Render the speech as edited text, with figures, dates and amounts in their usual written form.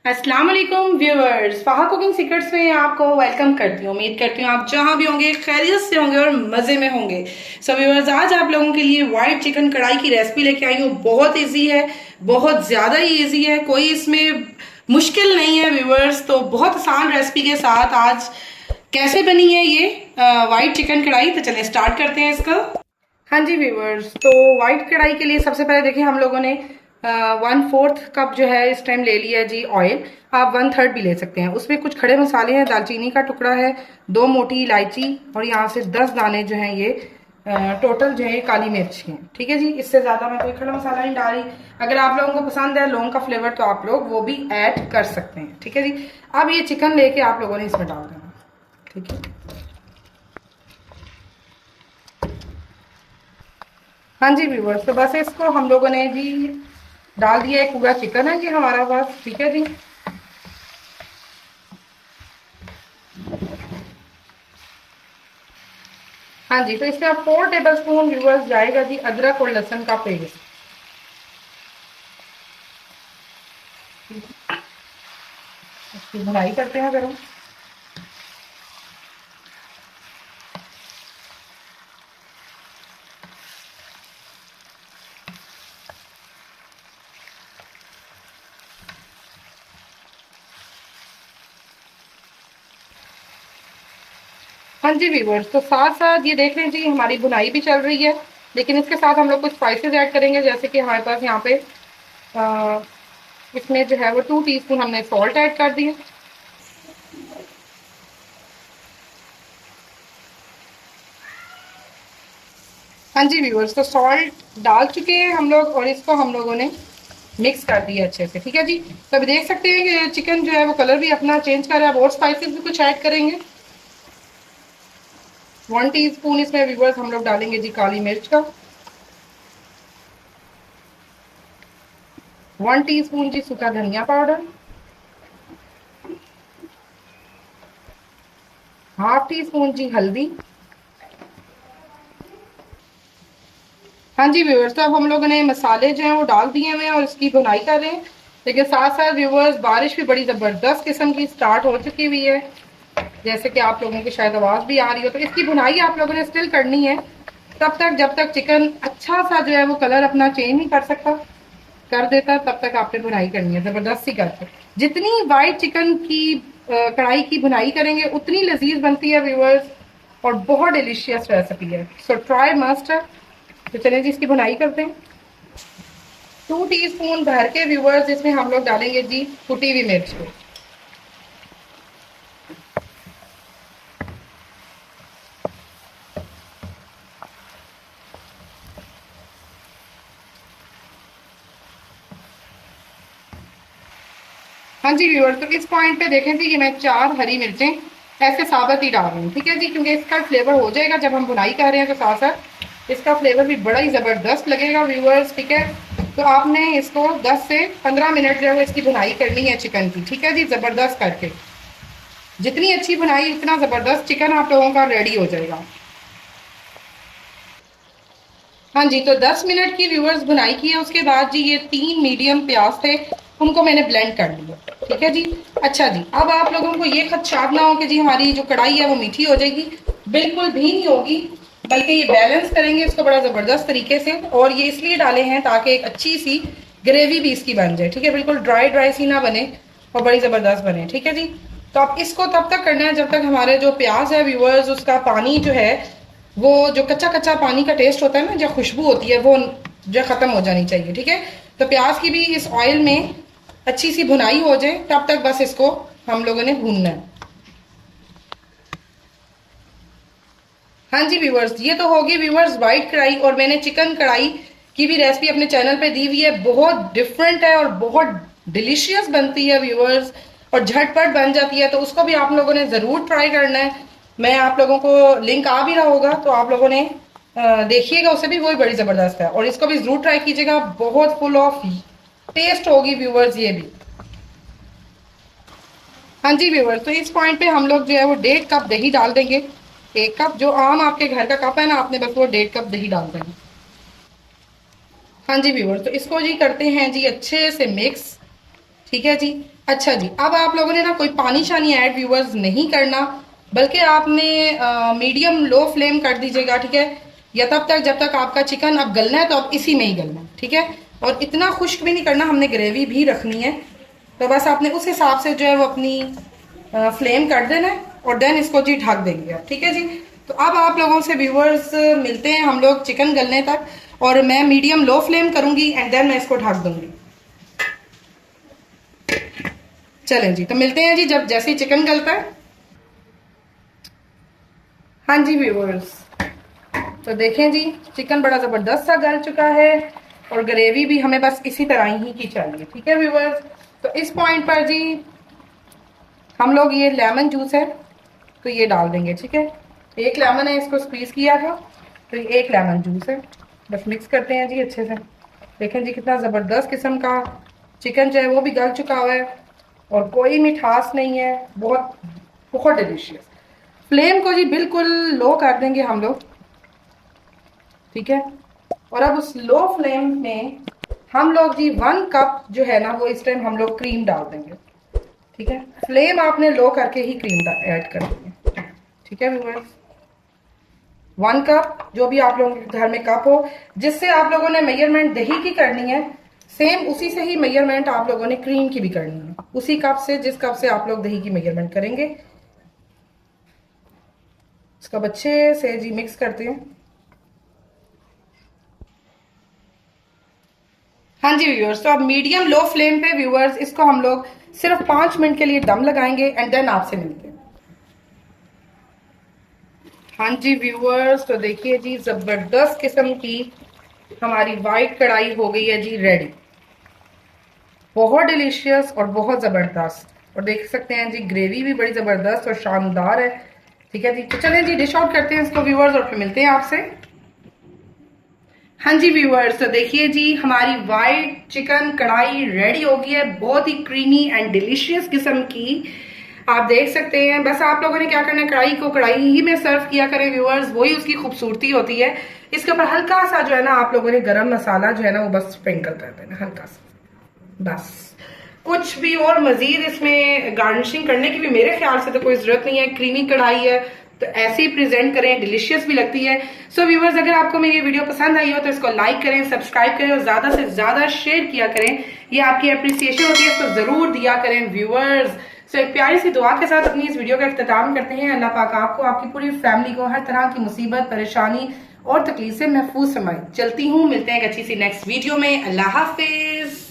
अस्सलाम वालेकुम viewers, फाहा cooking secrets में आपको वेलकम करती हूँ। उम्मीद करती हूँ आप जहाँ भी होंगे खैरियत से होंगे और मजे में होंगे। सो व्यूअर्स, आज आप लोगों के लिए व्हाइट चिकन कढ़ाई की रेसिपी लेके आई हूँ। बहुत इजी है, बहुत ज्यादा ही इजी है, कोई इसमें मुश्किल नहीं है व्यूअर्स। तो बहुत आसान रेसिपी के साथ आज कैसे बनी है ये व्हाइट चिकन कढ़ाई, तो चलिए स्टार्ट करते हैं इसका। हाँ जी व्यूअर्स, तो व्हाइट कढ़ाई के लिए सबसे पहले देखिए हम लोगों ने 1/4 कप जो है इस टाइम ले लिया जी ऑयल। आप 1/3 भी ले सकते हैं। उसमें कुछ खड़े मसाले हैं, दालचीनी का टुकड़ा है, 2 मोटी इलायची और यहाँ से 10 दाने जो हैं ये टोटल जो है काली मिर्च के हैं। ठीक है जी, इससे ज्यादा मैं कोई खड़ा मसाला नहीं डाल रही। अगर आप लोगों को पसंद है लौंग का फ्लेवर तो आप लोग वो भी ऐड कर सकते हैं। ठीक है जी, अब ये चिकन लेके आप लोगों ने इसमें डाल देना। ठीक है, हाँ जी व्यूवर्स, तो बस इसको हम लोगों ने जी डाल दिया। एक पूरा चिकन है जी हमारा पास। ठीक है जी, हाँ जी, तो इसमें आप 4 टेबलस्पून व्यूवर्स जाएगा जी अदरक और लहसुन का पेस्ट। इसकी भुनाई करते हैं गरम। हाँ जी व्यूवर्स, तो साथ साथ ये देख लें जी हमारी भुनाई भी चल रही है, लेकिन इसके साथ हम लोग कुछ स्पाइसेस ऐड करेंगे। जैसे कि हमारे पास यहाँ पे आ, इसमें जो है वो 2 टीस्पून हमने सॉल्ट ऐड कर दिए। हाँ जी व्यूअर्स, तो सॉल्ट डाल चुके हैं हम लोग और इसको हम लोगों ने मिक्स कर दिया अच्छे से। ठीक है जी, तो अभी देख सकते हैं कि चिकन जो है वो कलर भी अपना चेंज कर रहा है। अब और स्पाइसेस भी कुछ ऐड करेंगे। 1 टीस्पून इसमें व्यूअर्स हम लोग डालेंगे जी काली मिर्च का। 1 टीस्पून जी सूखा धनिया पाउडर। हाफ टी स्पून जी हल्दी। हाँ जी व्यूअर्स, तो अब हम लोगों ने मसाले जो हैं वो डाल दिए हुए हैं और इसकी भुनाई कर रहे हैं। लेकिन साथ साथ व्यूअर्स बारिश भी बड़ी ज़बरदस्त किस्म की स्टार्ट हो चुकी हुई है, जैसे कि आप लोगों की शायद आवाज़ भी आ रही हो। तो इसकी भुनाई आप लोगों ने स्टिल करनी है तब तक जब तक चिकन अच्छा सा जो है वो कलर अपना चेंज नहीं कर सकता, कर देता, तब तक आपने भुनाई करनी है ज़बरदस्ती करके। जितनी वाइट चिकन की कढ़ाई की भुनाई करेंगे उतनी लजीज बनती है व्यूअर्स, और बहुत डिलीशियस रेसिपी है। सो ट्राई मस्ट है। तो चलिए जी इसकी भुनाई करते हैं। 2 टीस्पून भर के व्यूअर्स इसमें हम लोग डालेंगे जी कुटी हुई मिर्च को। हाँ जी व्यूअर्स, तो इस पॉइंट पे देखें जी कि मैं 4 हरी मिर्चें ऐसे साबुत ही डाल रही हूँ। ठीक है जी, क्योंकि इसका फ्लेवर हो जाएगा जब हम भुनाई कर रहे हैं, तो साथ साथ इसका फ्लेवर भी बड़ा ही ज़बरदस्त लगेगा व्यूअर्स। ठीक है, तो आपने इसको 10 से 15 मिनट जो है इसकी भुनाई करनी है चिकन की। ठीक है जी, ज़बरदस्त करके। जितनी अच्छी भुनाई उतना ज़बरदस्त चिकन आप लोगों का रेडी हो जाएगा। हाँ जी, तो 10 मिनट की व्यूअर्स भुनाई की है। उसके बाद जी ये 3 मीडियम प्याज थे, उनको मैंने ब्लेंड कर लिया। ठीक है जी, अच्छा जी, अब आप लोगों को ये खदशात ना हो कि जी हमारी जो कढ़ाई है वो मीठी हो जाएगी, बिल्कुल भी नहीं होगी, बल्कि ये बैलेंस करेंगे इसको बड़ा ज़बरदस्त तरीके से। और ये इसलिए डाले हैं ताकि एक अच्छी सी ग्रेवी भी इसकी बन जाए। ठीक है, बिल्कुल ड्राई ड्राई सी ना बने और बड़ी ज़बरदस्त बने। ठीक है जी, तो आप इसको तब तक करना है जब तक हमारे जो प्याज है व्यूअर्स उसका पानी जो है वो जो कच्चा कच्चा पानी का टेस्ट होता है ना, जो खुशबू होती है वो जो खत्म हो जानी चाहिए। ठीक है, तो प्याज की भी इस ऑयल में अच्छी सी भुनाई हो जाए तब तक बस इसको हम लोगों ने भूनना है। हाँ जी व्यूवर्स, ये तो होगी व्यूवर्स वाइट कढ़ाई, और मैंने चिकन कढ़ाई की भी रेसिपी अपने चैनल पे दी हुई है। बहुत डिफरेंट है और बहुत डिलीशियस बनती है व्यूवर्स, और झटपट बन जाती है। तो उसको भी आप लोगों ने ज़रूर ट्राई करना है। मैं आप लोगों को लिंक आ भी रहा होगा, तो आप लोगों ने देखिएगा, उसे भी वही बड़ी ज़बरदस्त है। और इसको भी ज़रूर ट्राई कीजिएगा, बहुत फुल ऑफ टेस्ट होगी व्यूवर्स ये भी। हाँ जी व्यूवर्स, तो इस पॉइंट पे हम लोग जो है वो 1.5 कप दही डाल देंगे। 1 कप जो आम आपके घर का कप है ना, आपने बस वो 1.5 कप दही डाल देंगे। हाँ जी व्यूवर्स, तो इसको जी करते हैं जी अच्छे से मिक्स। ठीक है जी। अच्छा जी, अब आप लोगों ने ना कोई पानी शानी ऐड व्यूअर्स नहीं करना, बल्कि आपने मीडियम लो फ्लेम कर दीजिएगा, ठीक है। या तब तक जब तक आपका चिकन अब गलना है तो अब इसी में ही गलना है, ठीक है। और इतना खुश्क भी नहीं करना, हमने ग्रेवी भी रखनी है। तो बस आपने उस हिसाब से जो है वो अपनी फ्लेम कर देना है और देन इसको जी ढक देंगे आप, ठीक है जी। तो अब आप लोगों से व्यूअर्स मिलते हैं हम लोग चिकन गलने तक, और मैं मीडियम लो फ्लेम करूंगी एंड देन मैं इसको ढक दूंगी। चलें जी, तो मिलते हैं जी जब जैसे ही चिकन गलता है। हाँ जी व्यूअर्स, तो देखें जी चिकन बड़ा ज़बरदस्त सा गल चुका है और ग्रेवी भी हमें बस इसी तरह ही की चाहिए, ठीक है व्यूअर्स। तो इस पॉइंट पर जी हम लोग ये लेमन जूस है तो ये डाल देंगे, ठीक है। एक लेमन है, इसको स्क्वीज किया था, तो ये एक लेमन जूस है। बस मिक्स करते हैं जी अच्छे से। देखें जी कितना ज़बरदस्त किस्म का चिकन जो है वो भी गल चुका हुआ है और कोई मिठास नहीं है, बहुत बहुत डिलीशियस। फ्लेम को जी बिल्कुल लो कर देंगे हम लोग, ठीक है। और अब उस लो फ्लेम में हम लोग जी 1 कप जो है ना वो इस टाइम हम लोग क्रीम डाल देंगे, ठीक है। फ्लेम आपने लो करके ही क्रीम ऐड करनी है, ठीक है व्यूअर्स। 1 कप, जो भी आप लोगों के घर में कप हो, जिससे आप लोगों ने मेजरमेंट दही की करनी है, सेम उसी से ही मेजरमेंट आप लोगों ने क्रीम की भी करनी है, उसी कप से जिस कप से आप लोग दही की मेजरमेंट करेंगे। इसको अच्छे से जी मिक्स करते हैं। हाँ जी व्यूअर्स, तो अब मीडियम लो फ्लेम पे व्यूअर्स इसको हम लोग सिर्फ 5 मिनट के लिए दम लगाएंगे एंड देन आपसे मिलते हैं। हाँ जी व्यूअर्स, तो देखिए जी जबरदस्त किस्म की हमारी वाइट कढ़ाई हो गई है जी रेडी, बहुत डिलीशियस और बहुत जबरदस्त। और देख सकते हैं जी ग्रेवी भी बड़ी जबरदस्त और शानदार है, ठीक है जी। तो चलें जी डिश आउट करते हैं इसको व्यूअर्स और फिर मिलते हैं आपसे। हाँ जी व्यूअर्स, तो देखिए जी हमारी वाइट चिकन कढ़ाई रेडी हो गई है, बहुत ही क्रीमी एंड डिलीशियस किस्म की। आप देख सकते हैं, बस आप लोगों ने क्या करना है, कढ़ाई को कढ़ाई ही में सर्व किया करें व्यूअर्स, वही उसकी खूबसूरती होती है। इसके ऊपर हल्का सा जो है ना आप लोगों ने गरम मसाला जो है ना वो बस स्प्रिंकल कर देना हल्का सा, बस। कुछ भी और मजीद इसमें गार्निशिंग करने की भी मेरे ख्याल से तो कोई जरूरत नहीं है। क्रीमी कढ़ाई है तो ऐसे ही प्रेजेंट करें, डिलीशियस भी लगती है। सो व्यूवर्स, अगर आपको मेरी वीडियो पसंद आई हो तो इसको लाइक करें, सब्सक्राइब करें और ज्यादा से ज्यादा शेयर किया करें। ये आपकी अप्रिसिएशन होती है, इसको जरूर दिया करें व्यूवर्स। सो एक प्यारी सी दुआ के साथ अपनी इस वीडियो का इख्तिताम करते हैं। अल्लाह पाक आपको, आपकी पूरी फैमिली को हर तरह की मुसीबत, परेशानी और तकलीफ से महफूज फरमाए। चलती हूँ, मिलते हैं एक अच्छी सी नेक्स्ट वीडियो में। अल्लाह हाफिज।